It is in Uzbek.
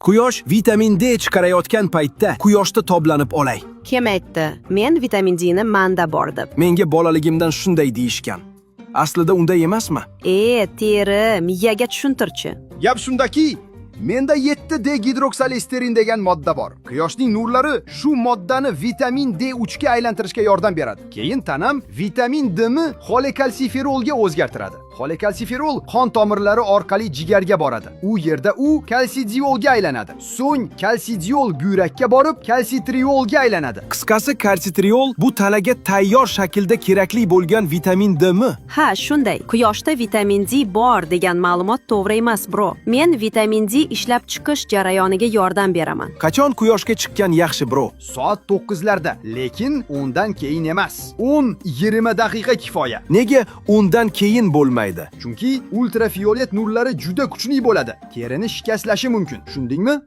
Quyosh vitamin D chiqarayotgan paytda quyoshda toblanib olay. Kim aytdi? Men vitamin D ni manda bor deb. Menga bolaligimdan shunday deyishgan. Aslida unday emasmi? Teri, miyaga tushuntirchi. Gap shundaki, menda 7D gidroksolisterin degan modda bor. Quyoshning nurlari shu moddani vitamin D3 ga aylantirishga yordam beradi. Keyin tanam vitamin D ni xolekalsiferolga o'zgartiradi. Xolekalsiferol qon tomirlari orqali jigarga boradi. U yerda u kalsidiolga aylanadi. So'ng kalsidiol buyrakka borib, kalsitriolga aylanadi. Qisqasi kalsitriol bu tanaga tayyor shaklda kerakli bo'lgan vitamin D mi? Ha, shunday. Quyoshda vitamin D bor degan ma'lumot to'g'ri emas, bro. Men vitamin D ishlab chiqish jarayoniga yordam beraman. Qachon quyoshga chiqqan yaxshi, bro? Soat 9larda, lekin undan keyin emas. 10-20 daqiqa kifoya. Nega undan keyin bo'lmaydi? Chunki ultraviolet nurlari juda kuchli bo'ladi. Terini shikastlashi mumkin. Tushundingmi?